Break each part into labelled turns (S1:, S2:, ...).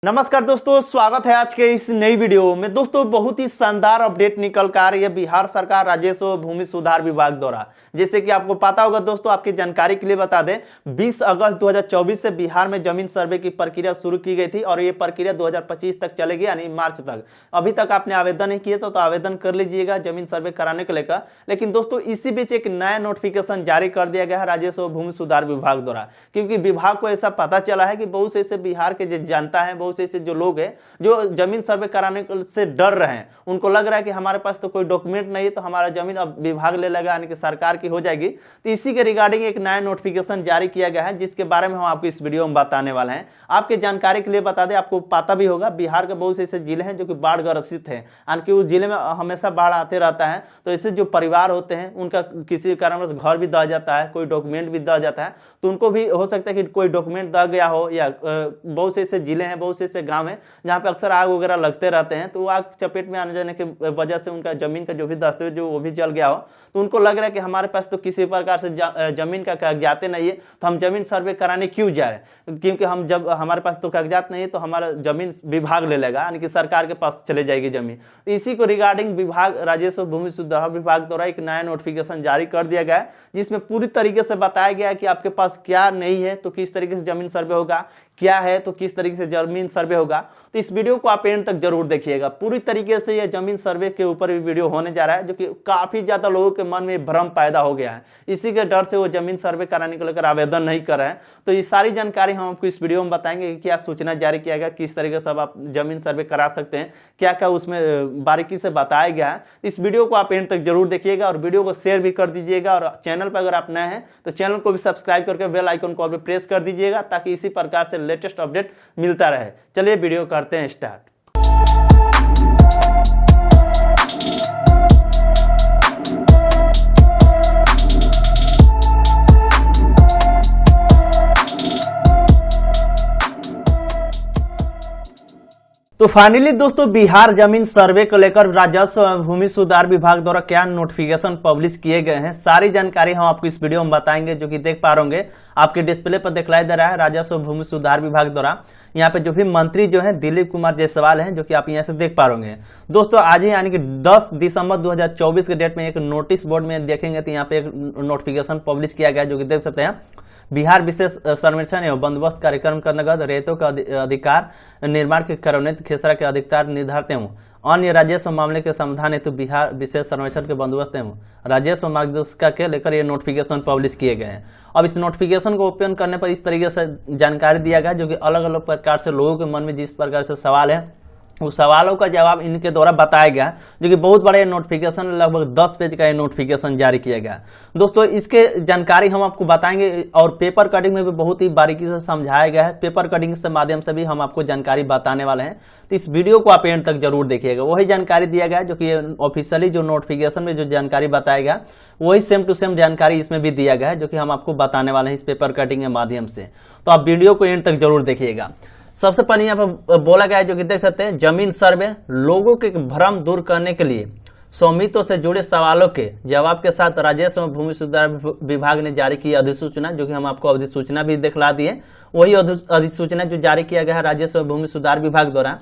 S1: नमस्कार दोस्तों, स्वागत है आज के इस नई वीडियो में। दोस्तों, बहुत ही शानदार अपडेट निकल कर आ रही है बिहार सरकार राजस्व व भूमि सुधार विभाग द्वारा। जैसे कि आपको पता होगा दोस्तों, आपकी जानकारी के लिए बता दें, 20 अगस्त 2024 से बिहार में जमीन सर्वे की प्रक्रिया शुरू की गई थी और ये प्रक्रिया 2025 तक चलेगी, यानी मार्च तक। अभी तक आपने आवेदन नहीं किया तो आवेदन कर लीजिएगा जमीन सर्वे कराने को लेकर। लेकिन दोस्तों, इसी बीच एक नया नोटिफिकेशन जारी कर दिया गया है राजस्व व भूमि सुधार विभाग द्वारा, क्योंकि विभाग को ऐसा पता चला है कि बहुत से ऐसे बिहार के जो जनता है, बहुत से जो लोग हैं जो जमीन सर्वे कराने से डर रहे हैं, उनको लग रहा है कि हमारे पास तो कोई डॉक्यूमेंट नहीं है तो हमारा जमीन अब विभाग ले लेगा, यानी कि सरकार की हो जाएगी। तो इसी के रिगार्डिंग एक नया नोटिफिकेशन जारी किया गया है, जिसके बारे में हम आपको इस वीडियो में बताने वाले हैं। आपके जानकारी के लिए बता दें, आपको पता भी होगा बिहार के बहुत से ऐसे जिले हैं जो कि बाढ़ ग्रसित है, यानी कि उस जिले में हमेशा बाढ़ आते रहता है। तो ऐसे जो परिवार होते हैं उनका किसी कारणवश घर भी दह जाता है, कोई डॉक्यूमेंट भी दह जाता है, तो उनको भी हो सकता है कि कोई डॉक्यूमेंट दह गया हो, या बहुत से ऐसे जिले हैं, बहुत से ऐसे गाँव है जहाँ पे अक्सर आग वगैरह लगते रहते हैं। तो वो आग चपेट में आने जाने की वजह से उनका जमीन का जो भी दस्तावेज जो वो भी जल गया हो, तो उनको लग रहा है कि हमारे पास तो किसी प्रकार से जमीन का कागजात नहीं है, तो हम जमीन सर्वे कराने क्यों जा रहे हैं, क्योंकि हम जब हमारे पास तो कागजात नहीं है तो हमारा जमीन विभाग ले लेगा, यानी कि सरकार के पास चले जाएगी जमीन। तो इसी को रिगार्डिंग विभाग राजस्व भूमि सुधार विभाग द्वारा एक नया नोटिफिकेशन जारी कर दिया गया है, जिसमें पूरी तरीके से बताया गया है कि आपके पास क्या नहीं है तो किस तरीके से जमीन सर्वे होगा, क्या है तो किस तरीके से जमीन सर्वे होगा। तो इस वीडियो को आप एंड तक जरूर देखिएगा। पूरी तरीके से ये जमीन सर्वे के ऊपर भी वीडियो होने जा रहा है, जो कि काफी ज्यादा लोगों के मन में भ्रम पैदा हो गया है। इसी के डर से वो जमीन सर्वे कराने को लेकर आवेदन नहीं कर रहे हैं। तो ये सारी जानकारी हम आपको इस वीडियो में बताएंगे कि क्या सूचना जारी किया गया, किस तरीके से आप जमीन सर्वे करा सकते हैं, क्या क्या उसमें बारीकी से बताया गया है। इस वीडियो को आप एंड तक जरूर देखिएगा और वीडियो को शेयर भी कर दीजिएगा। और चैनल पर अगर आप नए हैं तो चैनल को भी सब्सक्राइब करके बेल आइकन को भी प्रेस कर दीजिएगा, ताकि इसी प्रकार से लेटेस्ट अपडेट मिलता रहे। चलिए वीडियो करते हैं स्टार्ट। तो फाइनली दोस्तों, बिहार जमीन सर्वे को लेकर राजस्व एवं भूमि सुधार विभाग द्वारा क्या नोटिफिकेशन पब्लिश किए गए हैं, सारी जानकारी हम आपको इस वीडियो में बताएंगे। जो कि देख पा रहे होंगे आपके डिस्प्ले पर दिखलाई दे रहा है राजस्व भूमि सुधार विभाग द्वारा। यहाँ पे जो भी मंत्री जो है दिलीप कुमार जायसवाल हैं, जो कि आप यहाँ से देख पा रहे होंगे। दोस्तों, आज ही यानी कि 10 दिसंबर 2024 के डेट में एक नोटिस बोर्ड में देखेंगे तो यहाँ पे एक नोटिफिकेशन पब्लिश किया गया, जो कि देख सकते हैं। बिहार विशेष सर्वेक्षण एवं बंदोबस्त कार्यक्रम के अंतर्गत रेतों का अधिकार निर्माण के कार्यान्वित खेसरा के अधिकार निर्धारित एवं अन्य राजस्व मामले के समाधान हेतु बिहार विशेष सर्वेक्षण के बंदोबस्त एवं राजस्व मार्गदर्शिका के लेकर ये नोटिफिकेशन पब्लिश किए गए हैं। अब इस नोटिफिकेशन को ओपन करने पर इस तरीके से जानकारी दिया गया, जो कि अलग अलग प्रकार से लोगों के मन में जिस प्रकार से सवाल है उस सवालों का जवाब इनके द्वारा बताया गया, जो कि बहुत बड़ा नोटिफिकेशन, लगभग 10 पेज का ये नोटिफिकेशन जारी किया गया। दोस्तों, इसके जानकारी हम आपको बताएंगे और पेपर कटिंग में भी बहुत ही बारीकी से समझाया गया है। पेपर कटिंग के माध्यम से भी हम आपको जानकारी बताने वाले हैं, तो इस वीडियो को आप एंड तक जरूर देखिएगा। वही जानकारी दिया गया जो कि ऑफिशियली जो नोटिफिकेशन में जो जानकारी बताया गया, वही सेम टू सेम जानकारी इसमें भी दिया गया है, जो कि हम आपको बताने वाले हैं इस पेपर कटिंग के माध्यम से। तो आप वीडियो को एंड तक जरूर देखिएगा। सबसे पहले यहाँ पर बोला गया है, जो कि देख सकते हैं, जमीन सर्वे लोगों के भ्रम दूर करने के लिए स्वामित्व से जुड़े सवालों के जवाब के साथ राजस्व एवं भूमि सुधार विभाग ने जारी की अधिसूचना, जो कि हम आपको अधिसूचना भी दिखला दिए। वही अधिसूचना जो जारी किया गया है राजस्व एवं भूमि सुधार विभाग द्वारा,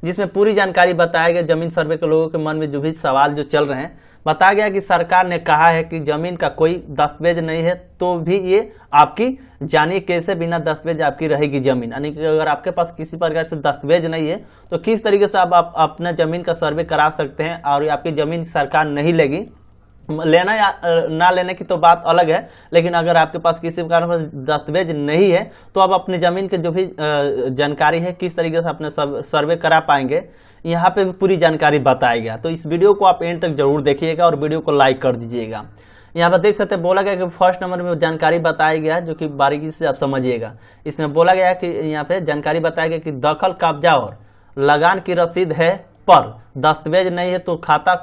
S1: जिसमें पूरी जानकारी बताया गया। जमीन सर्वे के लोगों के मन में जो भी सवाल जो चल रहे हैं, बताया गया कि सरकार ने कहा है कि जमीन का कोई दस्तावेज नहीं है तो भी ये आपकी, जानिए कैसे बिना दस्तावेज आपकी रहेगी जमीन, यानी कि अगर आपके पास किसी प्रकार से दस्तावेज नहीं है तो किस तरीके से आप अपना जमीन का सर्वे करा सकते हैं और आपकी जमीन सरकार नहीं लेगी। लेना या ना लेने की तो बात अलग है, लेकिन अगर आपके पास किसी प्रकार का दस्तावेज नहीं है तो आप अपनी जमीन के जो भी जानकारी है किस तरीके से अपने सर्वे करा पाएंगे, यहाँ पे भी पूरी जानकारी बताया गया। तो इस वीडियो को आप एंड तक जरूर देखिएगा और वीडियो को लाइक कर दीजिएगा। यहाँ पर देख सकते हैं, बोला गया कि फर्स्ट नंबर में जानकारी बताया गया है, जो कि बारीकी से आप समझिएगा। इसमें बोला गया कि यहाँ पे जानकारी बताया गया कि दखल, कब्जा और लगान की रसीद है पर दस्तावेज नहीं है तो खाता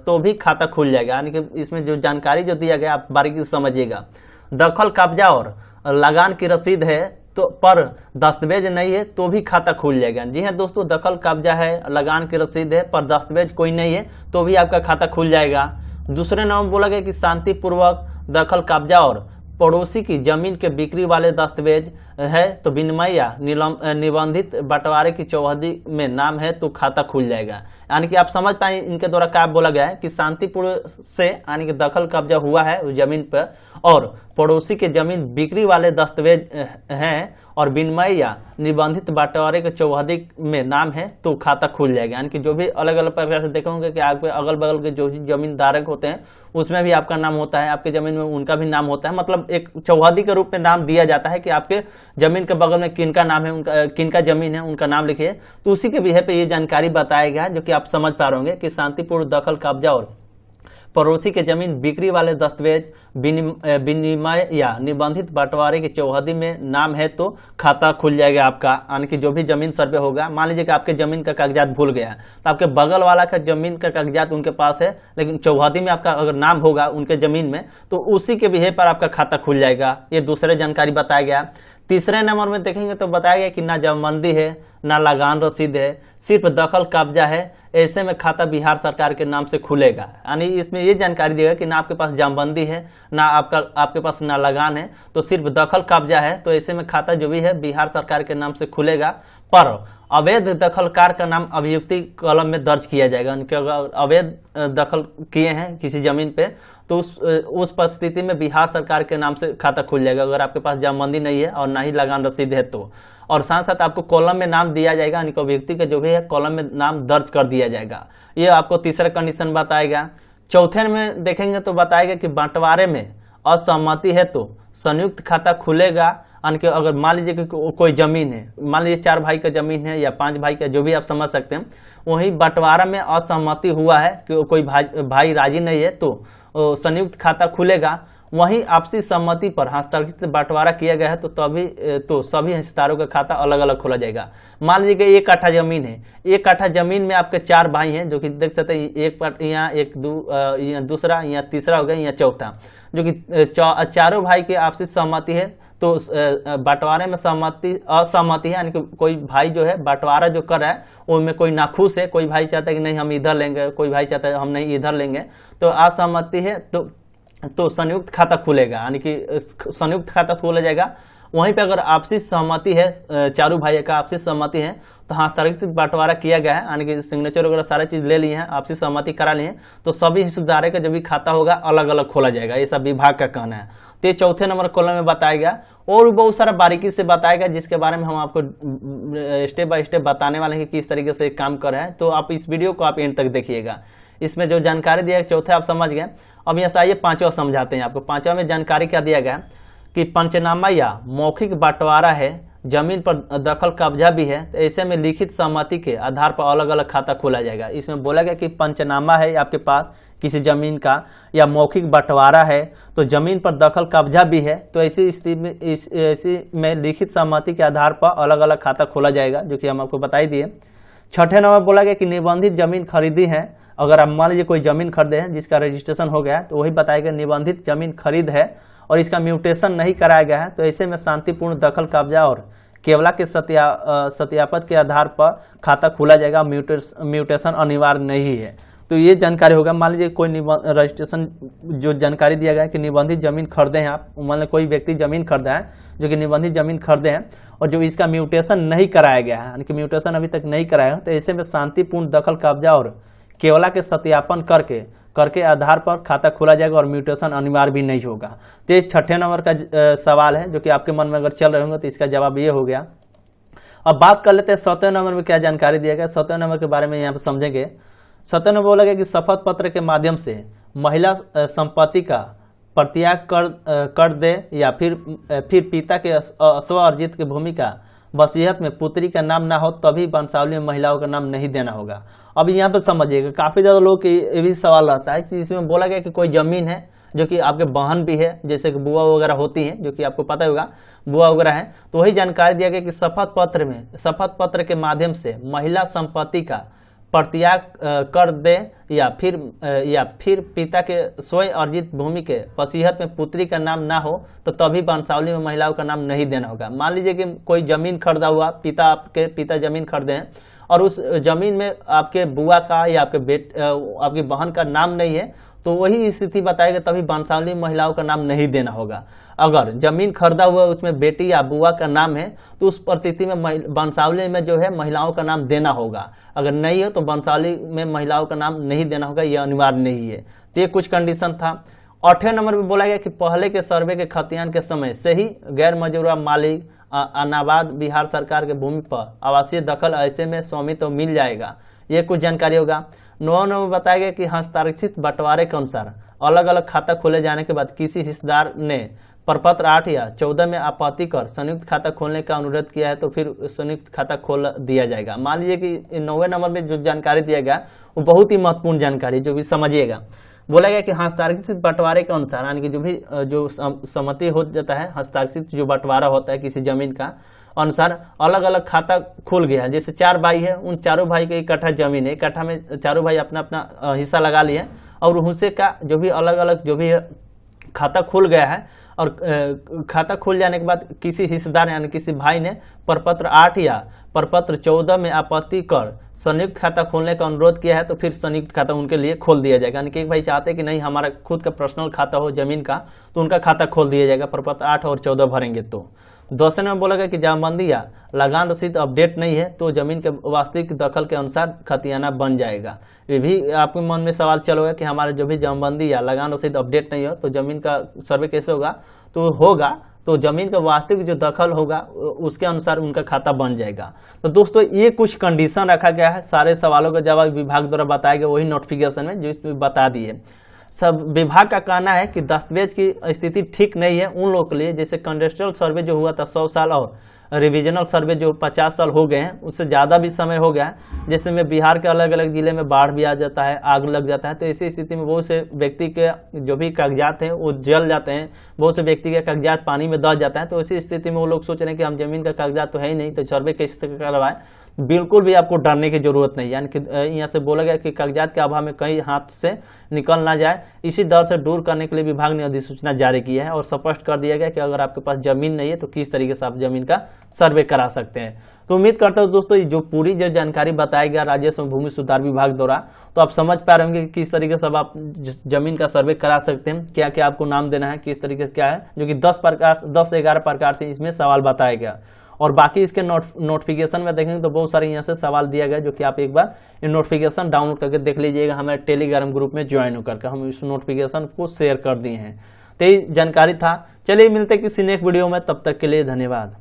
S1: तो भी खाता खुल जाएगा, यानी कि इसमें जो जानकारी जो दिया गया आप बारीकी से समझिएगा। दखल, कब्जा और लगान की रसीद है तो पर दस्तावेज नहीं है तो भी खाता खुल जाएगा। जी हाँ दोस्तों, दखल कब्जा है, लगान की रसीद है, पर दस्तावेज कोई नहीं है तो भी आपका खाता खुल जाएगा। दूसरे नंबर बोला गया कि शांतिपूर्वक दखल कब्जा और पड़ोसी की जमीन के बिक्री वाले दस्तावेज है तो विनिमय या निबंधित बंटवारे की चौहदी में नाम है तो खाता खुल जाएगा। यानी कि आप समझ पाए इनके द्वारा क्या बोला गया है कि शांतिपूर्ण से यानी कि दखल कब्जा हुआ है उस जमीन पर और पड़ोसी के जमीन बिक्री वाले दस्तावेज हैं और विनिमय या निबंधित बंटवारे के चौहदी में नाम है तो खाता खुल जाएगा। यानी कि जो भी अलग अलग प्रकार से देखे होंगे कि आपके अगल बगल के जो जमींदारक होते हैं उसमें भी आपका नाम होता है, आपके जमीन में उनका भी नाम होता है, मतलब एक चौहदी के रूप में नाम दिया जाता है कि आपके जमीन के बगल में किनका नाम है, उनका किनका जमीन है उनका नाम लिखिए। तो उसी के विषय पे ये जानकारी बताया गया है जो कि आप समझ पा रहे होंगे कि शांतिपूर्ण दखल कब्जा और पड़ोसी के जमीन बिक्री वाले दस्तावेज विनिमय या निबंधित बंटवारे की चौहदी में नाम है तो खाता खुल जाएगा आपका। यानी कि जो भी जमीन सर्वे होगा, मान लीजिए कि आपके जमीन का कागजात भूल गया तो आपके बगल वाला का जमीन का कागजात उनके पास है लेकिन चौहदी में आपका अगर नाम होगा उनके जमीन में तो उसी के विषय पर आपका खाता खुल जाएगा। ये दूसरे जानकारी बताया गया। तीसरे नंबर में देखेंगे तो बताया गया कि ना जमाबंदी है ना लगान रसीद है, सिर्फ दखल कब्जा है, ऐसे में खाता बिहार सरकार के नाम से खुलेगा। यानी इसमें ये जानकारी देगा कि ना आपके पास जमाबंदी है ना आपके पास ना लगान है, तो सिर्फ दखल कब्जा है, तो ऐसे में खाता जो भी है बिहार सरकार के नाम से खुलेगा। पर अवैध दखलकार का नाम अभियुक्ति कलम में दर्ज किया जाएगा। उनके अगर अवैध दखल किए हैं किसी जमीन पे तो उस परिस्थिति में बिहार सरकार के नाम से खाता खुल जाएगा अगर आपके पास जमाबंदी नहीं है और ना ही लगान रसीद है तो। और साथ साथ आपको कॉलम में नाम दिया जाएगा, यानी कि अभियुक्ति का जो भी है कॉलम में नाम दर्ज कर दिया जाएगा। ये आपको तीसरा कंडीशन बताएगा। चौथे में देखेंगे तो बताएगा कि बंटवारे में असहमति है तो संयुक्त खाता खुलेगा। यानी कि अगर मान लीजिए कि कोई जमीन है, मान लीजिए 4 भाई का जमीन है या 5 भाई का, जो भी आप समझ सकते हैं, वही बंटवारा में असहमति हुआ है कि कोई भाई राजी नहीं है तो संयुक्त खाता खुलेगा। वहीं आपसी सहमति पर हस्ताक्षरित से बंटवारा किया गया है तो सभी हिस्सेदारों का खाता अलग अलग खोला जाएगा। मान लीजिए कि 1 कट्ठा जमीन है, 1 कट्ठा जमीन में आपके 4 भाई हैं जो कि देख सकते हैं, एक यहाँ यहाँ दूसरा यहाँ तीसरा हो गया यहाँ चौथा, जो कि चारों भाई की आपसी सहमति है तो बंटवारे में असहमति है। यानी कि कोई भाई जो है बंटवारा जो कर रहा है उनमें कोई नाखुश है, कोई भाई चाहता है कि नहीं हम इधर लेंगे, कोई भाई चाहता है हम नहीं इधर लेंगे, तो असहमति है तो संयुक्त खाता खुलेगा। यानी कि संयुक्त खाता खोला जाएगा। वहीं पे अगर आपसी सहमति है, चारों भाई का आपसी सहमति है तो हस्ताक्षरित बंटवारा किया गया है, यानी कि सिग्नेचर वगैरह सारे चीज ले लिए हैं, आपसी सहमति करा लिए हैं, तो सभी हिस्सेदारों का जो भी खाता होगा अलग अलग खोला जाएगा। ये सब विभाग का कहना है। तो ये चौथे नंबर कॉलम में बताया गया और बहुत सारा बारीकी से बताया गया जिसके बारे में हम आपको स्टेप बाय स्टेप बताने वाले हैं कि किस तरीके से काम कर रहे हैं। तो आप इस वीडियो को आप एंड तक देखिएगा। इसमें जो जानकारी दिया गया चौथे आप समझ गए। अब यहाँ से आइए पांचवा समझाते हैं आपको। पांचवा में जानकारी क्या दिया गया कि पंचनामा या मौखिक बंटवारा है, जमीन पर दखल कब्जा भी है, तो ऐसे में लिखित सहमति के आधार पर अलग अलग खाता खोला जाएगा। इसमें बोला गया कि पंचनामा है आपके पास किसी जमीन का या मौखिक बंटवारा है तो जमीन पर दखल कब्जा भी है, तो ऐसी स्थिति में लिखित सहमति के आधार पर अलग अलग खाता खोला जाएगा, जो कि हम आपको बता ही दिए। छठे नंबर बोला गया कि निबंधित जमीन खरीदी है। अगर आप मान लीजिए कोई जमीन खरीदे हैं जिसका रजिस्ट्रेशन हो गया है तो वही बताएगा निबंधित जमीन खरीद है और इसका म्यूटेशन नहीं कराया गया है, तो ऐसे में शांतिपूर्ण दखल कब्जा और केवला के सत्यापन के आधार पर खाता खोला जाएगा। म्यूटेशन अनिवार्य नहीं है। तो ये जानकारी होगा। मान लीजिए कोई रजिस्ट्रेशन जो जानकारी दिया गया है कि निबंधित जमीन खरीदे हैं आप, मान लीजिए कोई व्यक्ति जमीन खरीदा है जो कि निबंधित जमीन खरीदे हैं और जो इसका म्यूटेशन नहीं कराया गया है, यानी कि म्यूटेशन अभी तक नहीं कराया है, तो ऐसे में शांतिपूर्ण दखल कब्जा और केवला के सत्यापन करके आधार पर खाता खोला जाएगा और म्यूटेशन अनिवार्य भी नहीं होगा। तो ये छठे नंबर का सवाल है जो कि आपके मन में अगर चल रहे होंगे तो इसका जवाब ये हो गया। अब बात कर लेते हैं 7वें नंबर में क्या जानकारी दिया गया। 7वें नंबर के बारे में यहाँ पे समझेंगे। 7वें नंबर बोला गया कि शपथ पत्र के माध्यम से महिला संपत्ति का प्रत्याग कर दे या फिर पिता के स्व अर्जित की भूमि का वसीयत में पुत्री का नाम ना हो तभी वंशावली में महिलाओं का नाम नहीं देना होगा। अब यहाँ पे समझिएगा, काफी ज्यादा लोग के ये भी सवाल रहता है कि इसमें बोला गया कि कोई जमीन है जो कि आपके बहन भी है, जैसे कि बुआ वगैरह होती है, जो कि आपको पता होगा बुआ वगैरह है, तो वही जानकारी दिया गया कि शपथ पत्र के माध्यम से महिला संपत्ति का प्रत्याग कर दे या फिर पिता के स्वयं अर्जित भूमि के वसीयत में पुत्री का नाम ना हो तो तभी वंशावली में महिलाओं का नाम नहीं देना होगा। मान लीजिए कि कोई जमीन खरीदा हुआ, आपके पिता जमीन खरीदे हैं और उस जमीन में आपके बुआ का या आपकी बहन का नाम नहीं है, तो वही स्थिति बताएगा, तभी वंशावली में महिलाओं का नाम नहीं देना होगा। अगर जमीन खरीदा हुआ उसमें बेटी या बुआ का नाम है तो उस परिस्थिति में वंशावली में जो है महिलाओं का नाम देना होगा। अगर नहीं है तो वंशावली में महिलाओं का नाम नहीं देना होगा, यह अनिवार्य नहीं है। तो ये कुछ कंडीशन था। 8वें नंबर पे बोला गया कि पहले के सर्वे के खतियान के समय से ही गैर मजूरा मालिक अनाबाद बिहार सरकार के भूमि पर आवासीय दखल ऐसे में स्वामित्व मिल जाएगा। ये कुछ जानकारी होगा। 9वें नंबर बताया गया कि हस्ताक्षरित बंटवारे के अनुसार अलग अलग खाता खोले जाने के बाद किसी हिस्सेदार ने प्रपत्र 8 या 14 में आपत्ति कर संयुक्त खाता खोलने का अनुरोध किया है तो फिर संयुक्त खाता खोल दिया जाएगा। मान लीजिए कि 9वें नंबर में जो जानकारी दिया गया वो बहुत ही महत्वपूर्ण जानकारी, जो भी समझिएगा। बोला गया कि हस्ताक्षरित बंटवारे के अनुसार, यानी कि जो सहमति हो जाता है, हस्ताक्षरित जो बंटवारा होता है किसी जमीन का अनुसार अलग अलग खाता खुल गया है। जैसे 4 भाई है, उन चारों भाई के इकट्ठा जमीन है, इकट्ठा में चारों भाई अपना अपना हिस्सा लगा लिए और उनसे का जो भी अलग अलग जो भी खाता खुल गया है और खाता खुल जाने के बाद किसी हिस्सेदार यानी किसी भाई ने प्रपत्र 8 या प्रपत्र 14 में आपत्ति कर संयुक्त खाता खोलने का अनुरोध किया है तो फिर संयुक्त खाता उनके लिए खोल दिया जाएगा। यानी कि एक भाई चाहते हैं कि नहीं हमारा खुद का पर्सनल खाता हो जमीन का, तो उनका खाता खोल दिया जाएगा, प्रपत्र 8 और 14 भरेंगे। तो 10वें में बोला गया कि जमाबंदी या लगान रसीद अपडेट नहीं है तो जमीन के वास्तविक दखल के अनुसार खतियाना बन जाएगा। ये भी आपके मन में सवाल चल होगा कि हमारे जो भी जमाबंदी या लगान रसीद अपडेट नहीं हो तो जमीन का सर्वे कैसे होगा? तो जमीन का वास्तविक जो दखल होगा उसके अनुसार उनका खाता बन जाएगा। तो दोस्तों ये कुछ कंडीशन रखा गया है, सारे सवालों का जवाब विभाग द्वारा बताया गया वही नोटिफिकेशन में जो इसमें बता दिए। सब विभाग का कहना है कि दस्तावेज की स्थिति ठीक नहीं है उन लोगों के लिए, जैसे कंडेस्ट्रल सर्वे जो हुआ था 100 साल और रिविजनल सर्वे जो 50 साल हो गए हैं, उससे ज़्यादा भी समय हो गया है। जैसे में बिहार के अलग अलग जिले में बाढ़ भी आ जाता है, आग लग जाता है, तो ऐसी स्थिति में बहुत से व्यक्ति के जो भी कागजात हैं वो जल जाते हैं, बहुत से व्यक्ति के कागजात पानी में दब जाता है। तो ऐसी स्थिति में वो लोग सोच रहे हैं कि हम जमीन का कागजात तो है ही नहीं, तो सर्वे कैसे करवाएं। बिल्कुल भी आपको डरने की जरूरत नहीं, यानी कि यहाँ से बोला गया कि कागजात के अभाव में कहीं हाथ से निकल ना जाए, इसी डर से दूर करने के लिए विभाग ने अधिसूचना जारी की है और स्पष्ट कर दिया गया कि अगर आपके पास जमीन नहीं है तो किस तरीके से आप जमीन का सर्वे करा सकते हैं। तो उम्मीद करता हूँ दोस्तों जो पूरी जो जानकारी बताया गया राजस्व भूमि सुधार विभाग द्वारा, तो आप समझ पा रहे होंगे कि किस तरीके से आप जमीन का सर्वे करा सकते हैं, क्या क्या आपको नाम देना है, किस तरीके से क्या है, जो कि 10-11 प्रकार से इसमें सवाल बताया गया। और बाकी इसके नोटिफिकेशन में देखेंगे तो बहुत सारे यहाँ से सवाल दिया गया, जो कि आप एक बार इन नोटिफिकेशन डाउनलोड करके देख लीजिएगा। हमारे टेलीग्राम ग्रुप में ज्वाइन होकर हम इस नोटिफिकेशन को शेयर कर दिए हैं। तो ये जानकारी था। चलिए मिलते किसी नेक्स्ट वीडियो में, तब तक के लिए धन्यवाद।